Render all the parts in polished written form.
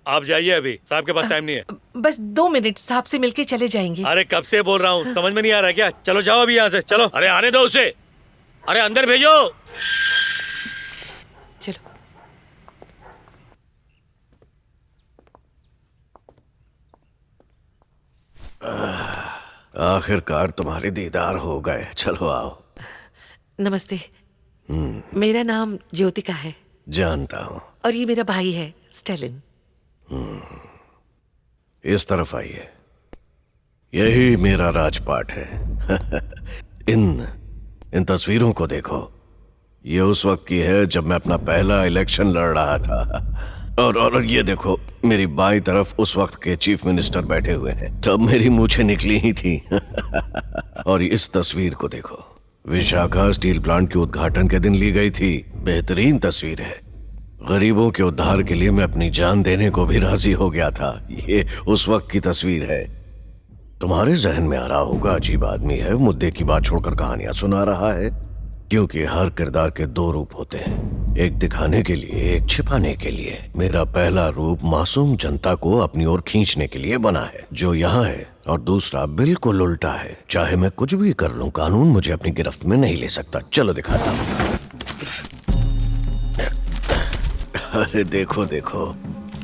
आप जाइए, अभी साहब के पास टाइम नहीं है। बस 2 मिनट, साहब से मिलके चले जाएंगे। अरे कब से बोल रहा हूँ, समझ में नहीं आ रहा क्या? चलो जाओ अभी यहाँ से, चलो। अरे आने दो उसे, अरे अंदर भेजो। चलो। आखिरकार तुम्हारे दीदार हो गए। चलो आओ। नमस्ते। मेरा नाम ज्योतिका है। जानता हूँ। और ये मेरा भाई है स्टेलिन। इस तरफ आइए, यही मेरा राजपाट है। इन तस्वीरों को देखो। ये उस वक्त की है जब मैं अपना पहला इलेक्शन लड़ रहा था। और ये देखो, मेरी बाईं तरफ उस वक्त के चीफ मिनिस्टर बैठे हुए हैं। तब मेरी मूछें निकली ही थी। और इस तस्वीर को देखो, विशाखा स्टील प्लांट के उद्घाटन के दिन ली गई थी। बेहतरीन तस्वीर है। गरीबों के उद्धार के लिए मैं अपनी जान देने को भी राजी हो गया था। ये उस वक्त की तस्वीर है। तुम्हारे जहन में आ रहा होगा, अजीब आदमी है, मुद्दे की बात छोड़कर कहानियां सुना रहा है। क्योंकि हर किरदार के 2 रूप होते हैं, एक दिखाने के लिए, एक छिपाने के लिए। मेरा पहला रूप मासूम जनता को अपनी ओर खींचने के लिए बना है, जो यहाँ है, और दूसरा बिल्कुल उल्टा है। चाहे मैं कुछ भी कर लूं, कानून मुझे अपनी गिरफ्त में नहीं ले सकता। चलो दिखाता हूँ। अरे देखो देखो,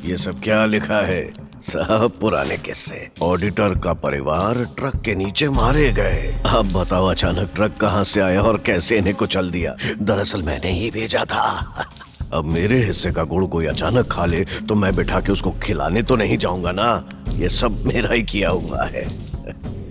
ये सब क्या लिखा है? सब पुराने किस्से। ऑडिटर का परिवार ट्रक के नीचे मारे गए। अब बताओ, अचानक ट्रक कहाँ से आया और कैसे इन्हें कुचल दिया? दरअसल मैंने ही भेजा था। अब मेरे हिस्से का गुड़ कोई अचानक खा ले तो मैं बिठा के उसको खिलाने तो नहीं जाऊंगा ना। ये सब मेरा ही किया हुआ है।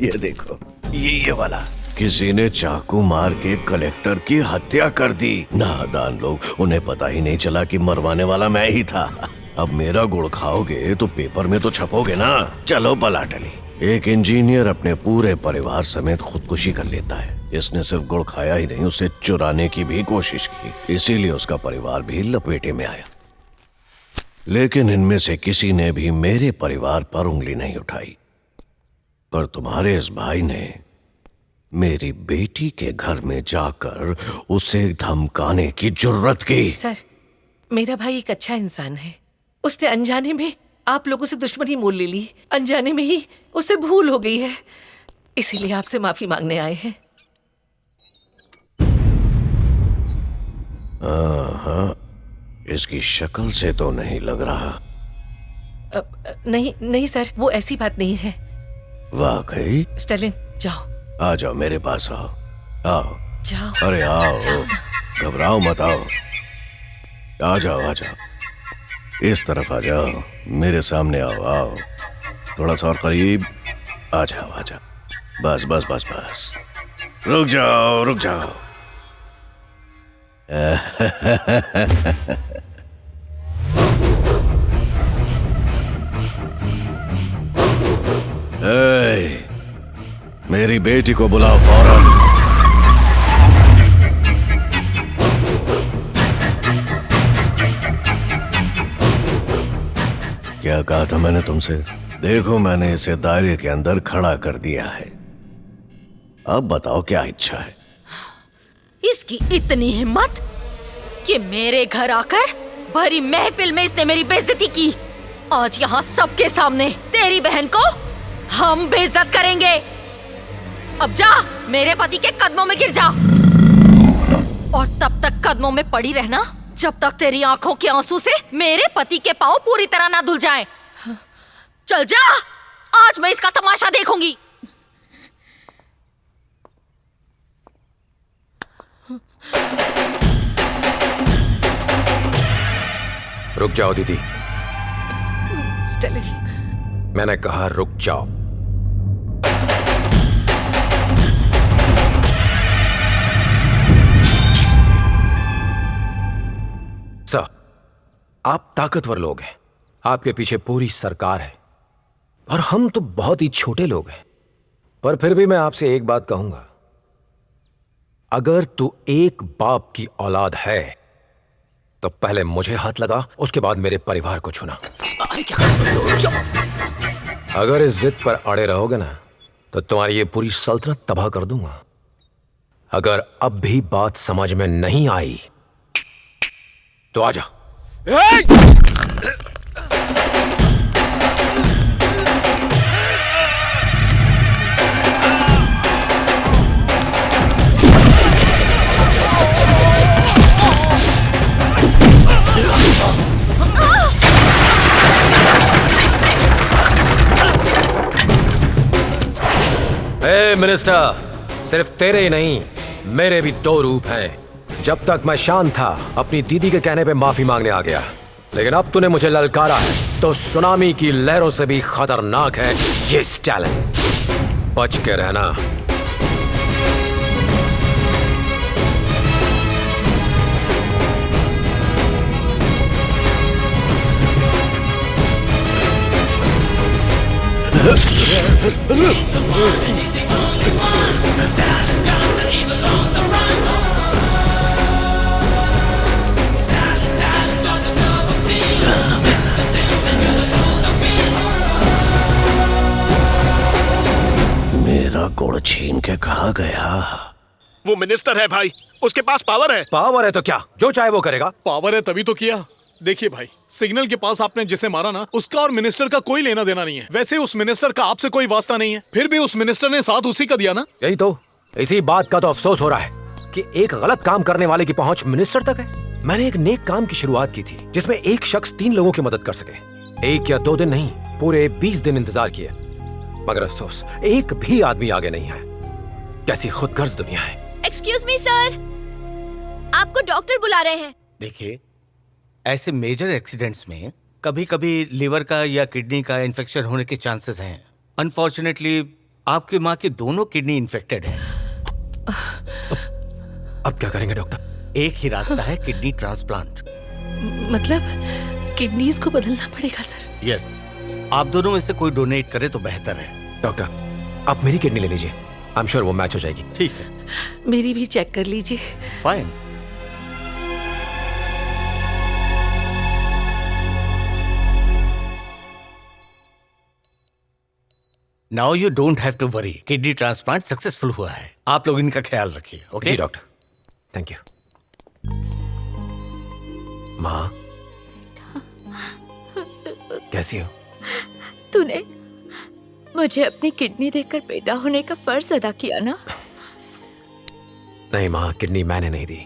ये देखो, ये वाला। किसी ने चाकू मार के कलेक्टर की हत्या कर दी। नादान लोग, उन्हें पता ही नहीं चला कि मरवाने वाला मैं ही था। अब मेरा गुड़ खाओगे तो पेपर में तो छपोगे ना। चलो पलाटली। एक इंजीनियर अपने पूरे परिवार समेत खुदकुशी कर लेता है। इसने सिर्फ गुड़ खाया ही नहीं, उसे चुराने की भी कोशिश की। इसीलिए उसका परिवार भी लपेटे में आया। लेकिन इनमें से किसी ने भी मेरे परिवार पर उंगली नहीं उठाई। पर तुम्हारे इस भाई ने मेरी बेटी के घर में जाकर उसे धमकाने की जुर्रत की। सर, मेरा भाई एक अच्छा इंसान है। उसने अनजाने में आप लोगों से दुश्मनी मोल ले ली। अनजाने में ही उसे भूल हो गई है, इसीलिए आपसे माफी मांगने आए हैं। हाँ, इसकी शक्ल से तो नहीं लग रहा। नहीं सर, वो ऐसी बात नहीं है। वाकई? स्टेलिन, जाओ। आ जाओ, मेरे पास आओ। आओ। जाओ। अरे आओ, जाओ। घबराओ मत, आओ। आ जाओ, आ जाओ, इस तरफ आ जाओ, मेरे सामने आओ। आओ, थोड़ा सा और करीब। आ जाओ, आ जाओ। बस बस बस बस, रुक जाओ, रुक जाओ। मेरी बेटी को बुलाओ फौरन। क्या कहा था मैंने तुमसे? देखो, मैंने इसे दायरे के अंदर खड़ा कर दिया है। अब बताओ क्या इच्छा है? इसकी इतनी हिम्मत कि मेरे घर आकर भरी महफिल में इसने मेरी बेइज्जती की। आज यहाँ सबके सामने तेरी बहन को हम बेइज्जत करेंगे। अब जा, मेरे पति के कदमों में गिर जा, और तब तक कदमों में पड़ी रहना जब तक तेरी आंखों के आंसू से मेरे पति के पांव पूरी तरह ना धुल जाएं। चल जा, आज मैं इसका तमाशा देखूंगी। रुक जाओ दीदी। स्टेलिन, मैंने कहा रुक जाओ। सर, आप ताकतवर लोग हैं, आपके पीछे पूरी सरकार है, और हम तो बहुत ही छोटे लोग हैं। पर फिर भी मैं आपसे एक बात कहूंगा, अगर तू एक बाप की औलाद है तो पहले मुझे हाथ लगा, उसके बाद मेरे परिवार को छूना। अगर इस जिद पर अड़े रहोगे ना तो तुम्हारी ये पूरी सल्तनत तबाह कर दूंगा। अगर अब भी बात समझ में नहीं आई तो आ जा। मिनिस्टर, सिर्फ तेरे ही नहीं, मेरे भी दो रूप हैं। जब तक मैं शांत था, अपनी दीदी के कहने पे माफी मांगने आ गया, लेकिन अब तूने मुझे ललकारा है तो सुनामी की लहरों से भी खतरनाक है ये स्टैलिन। बच के रहना। मेरा गुड़ छीन के कहा गया। वो मिनिस्टर है भाई, उसके पास पावर है। पावर है तो क्या, जो चाहे वो करेगा। पावर है तभी तो किया। देखिए भाई, सिग्नल के पास आपने जिसे मारा ना, उसका और मिनिस्टर का कोई लेना देना नहीं है। वैसे उस मिनिस्टर का आपसे कोई वास्ता नहीं है, फिर भी उस मिनिस्टर ने साथ उसी का दिया ना। यही तो, इसी बात का तो अफसोस हो रहा है कि एक गलत काम करने वाले की पहुंच मिनिस्टर तक है। मैंने एक नेक काम की शुरुआत की थी जिसमें एक शख्स 3 लोगों की मदद कर सके। 1 या 2 दिन नहीं, पूरे 20 दिन इंतजार किए, मगर अफसोस एक भी आदमी आगे नहीं है। कैसी खुदगर्ज दुनिया है। एक्सक्यूज मी सर, आपको डॉक्टर बुला रहे हैं। देखिए, ऐसे मेजर एक्सीडेंट्स में कभी कभी लीवर का या किडनी का इन्फेक्शन होने के चांसेस हैं। अनफॉर्चुनेटली आपकी माँ की दोनों किडनी इन्फेक्टेड है। अब क्या करेंगे डॉक्टर? एक ही रास्ता है, किडनी ट्रांसप्लांट। मतलब किडनीज को बदलना पड़ेगा सर? यस, आप दोनों में से कोई डोनेट करे तो बेहतर है। डॉक्टर, आप मेरी किडनी ले लीजिए, आई एम श्योर वो मैच हो जाएगी। ठीक है, मेरी भी चेक कर लीजिए। Fine. Now you don't have to worry, kidney transplant successful हुआ है। आप लोग इनका ख्याल रखिए। Okay ji doctor, thank you. माँ, कैसी हो? तूने मुझे अपनी किडनी देकर बेटा होने का फर्ज अदा किया ना? नहीं माँ, किडनी मैंने नहीं दी।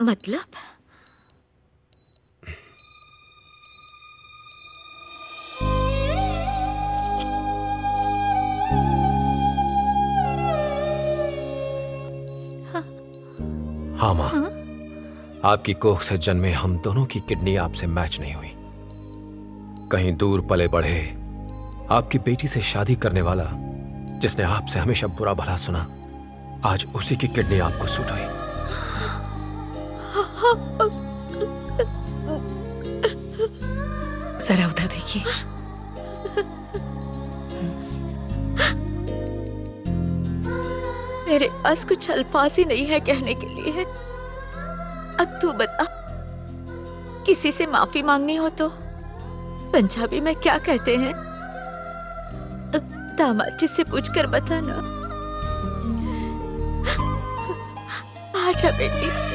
मतलब? हाँ माँ, आपकी कोख से जन्मे हम दोनों की किडनी आपसे मैच नहीं हुई। कहीं दूर पले बढ़े आपकी बेटी से शादी करने वाला, जिसने आपसे हमेशा बुरा भला सुना, आज उसी की किडनी आपको सूट हुई। जरा उधर देखिए। मेरे पास कुछ अल्फाज ही नहीं है कहने के लिए। अब तू बता, किसी से माफी मांगनी हो तो पंजाबी में क्या कहते हैं? दामाद जी से पूछकर बताना। आजा बेटी।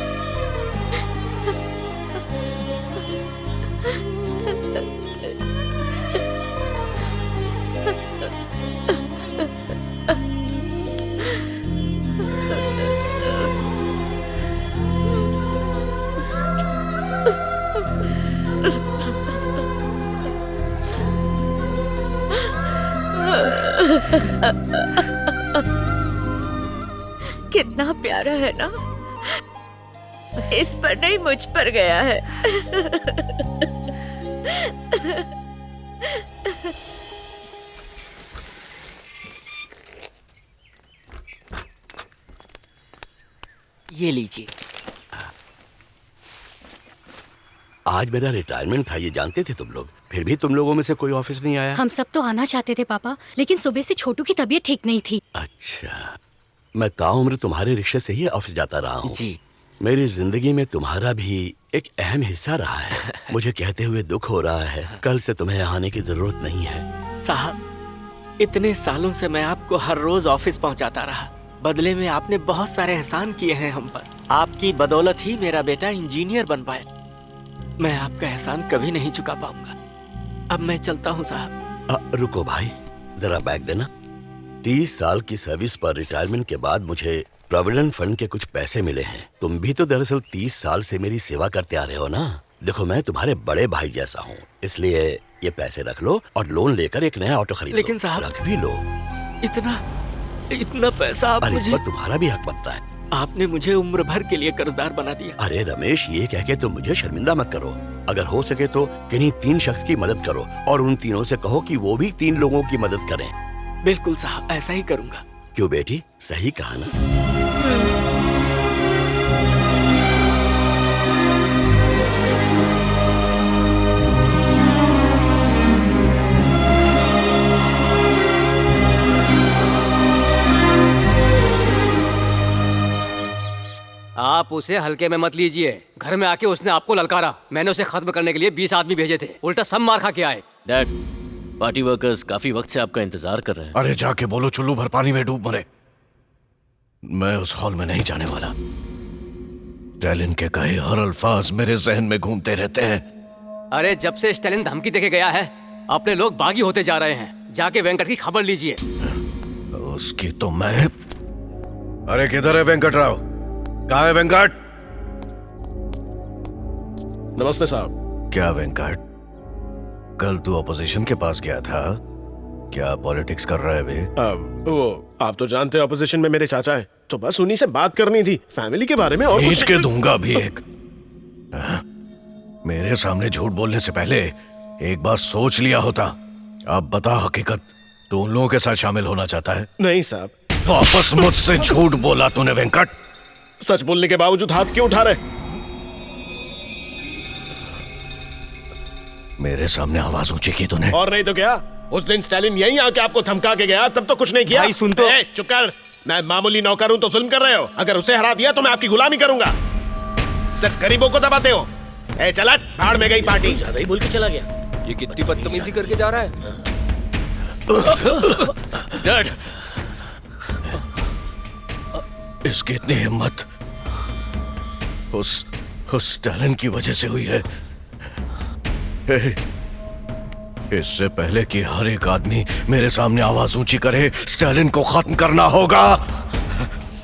कितना प्यारा है ना? इस पर नहीं, मुझ पर गया है। ये लीजिए। आज मेरा रिटायरमेंट था, ये जानते थे तुम लोग? फिर भी तुम लोगों में से कोई ऑफिस नहीं आया। हम सब तो आना चाहते थे पापा, लेकिन सुबह से छोटू की तबीयत ठीक नहीं थी। अच्छा, मैं ताउम्र तुम्हारे रिक्शे से ही ऑफिस जाता रहा हूँ। जी। मेरी जिंदगी में तुम्हारा भी एक अहम हिस्सा रहा है। मुझे कहते हुए दुख हो रहा है, कल से तुम्हें यहाँ आने की जरूरत नहीं है। साहब, इतने सालों से मैं आपको हर रोज ऑफिस पहुँचाता रहा, बदले में आपने बहुत सारे एहसान किए हैं हम पर। आपकी बदौलत ही मेरा बेटा इंजीनियर बन पाया। मैं आपका एहसान कभी नहीं चुका पाऊंगा। अब मैं चलता हूँ साहब। रुको भाई, जरा बैग देना। 30 साल की सर्विस पर रिटायरमेंट के बाद मुझे प्रोविडेंट फंड के कुछ पैसे मिले हैं। तुम भी तो दरअसल 30 साल से मेरी सेवा करते आ रहे हो ना। देखो, मैं तुम्हारे बड़े भाई जैसा हूँ, इसलिए ये पैसे रख लो और लोन लेकर एक नया ऑटो खरीद लो। लेकिन साहब, रख भी लो। इतना पैसा आप अरे मुझे, पर तुम्हारा भी हक बनता है। आपने मुझे उम्र भर के लिए कर्जदार बना दिया। अरे रमेश, ये कह के तुम मुझे शर्मिंदा मत करो। अगर हो सके तो किन्हीं 3 शख्स की मदद करो और उन तीनों से कहो कि वो भी 3 लोगों की मदद करें। बिल्कुल साहब, ऐसा ही करूंगा। क्यों बेटी, सही कहा ना? आप उसे हल्के में मत लीजिए। घर में आके उसने आपको ललकारा। मैंने उसे खत्म करने के लिए 20 आदमी भेजे थे, उल्टा सब मार खा के आए। डैड, पार्टी वर्कर्स काफी वक्त से आपका इंतजार कर रहे हैं। अरे जाके बोलो चुल्लू भर पानी में डूब मरे। मैं उस हॉल में नहीं जाने वाला। स्टैलिन के कहे हर अल्फाज मेरे जहन में घूमते रहते हैं। अरे जब से स्टालिन धमकी देके गया है, अपने लोग बागी होते जा रहे हैं। जाके वेंकट की खबर लीजिए। उसकी तो मैं... अरे किधर है वेंकट राव? कहाँ है वेंकट? नमस्ते साहब। क्या वेंकट, कल तू अपोजिशन के पास गया था, क्या पॉलिटिक्स कर रहा है बे? वो आप तो जानते हैं अपोजिशन में मेरे चाचा हैं, तो बस उन्हीं से बात करनी थी फैमिली के बारे में। और खींच के दूंगा भी एक। मेरे सामने झूठ बोलने से पहले एक बार सोच लिया होता। अब बता हकीकत, तू उन लोगों के साथ शामिल होना चाहता है? नहीं साहब। वापस मुझसे झूठ बोला तूने वेंकट। सच बोलने के बावजूद हाथ क्यों उठा रहे? मेरे सामने आवाज ऊंची की तूने। और नहीं तो क्या, उस दिन स्टालिन यहीं आके आपको धमका के गया, तब तो कुछ नहीं किया। भाई सुन तो। चुप कर। मैं मामूली नौकर हूं तो जुल्म कर रहे हो। अगर उसे हरा दिया तो मैं आपकी गुलामी करूंगा। सिर्फ गरीबों को दबाते हो। चला, भाड़ में गई पार्टी। ज्यादा ही बोल के चला गया। ये कितनी बदतमीजी करके जा रहा है। डैड, इसकी इतनी हिम्मत उस स्टालिन की वजह से हुई है। इससे पहले कि हर एक आदमी मेरे सामने आवाज ऊंची करे, स्टालिन को खत्म करना होगा।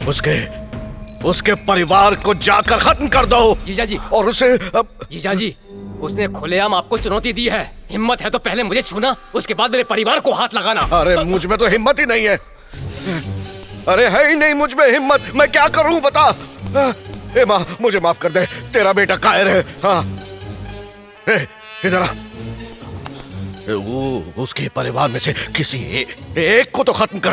उसके परिवार को जाकर खत्म कर दो। जीजा जी, और उसे जीजा जी, उसने खुलेआम आपको चुनौती दी है। हिम्मत है तो पहले मुझे छूना, उसके बाद मेरे परिवार को हाथ लगाना। अरे मुझ में तो हिम्मत ही नहीं है। अरे है ही नहीं मुझ में हिम्मत। मैं क्या करूं बता? ए माँ, मुझे माफ कर दे, तेरा बेटा कायर है। हाँ, इधर आ। वो उसके परिवार में से किसी एक को तो खत्म कर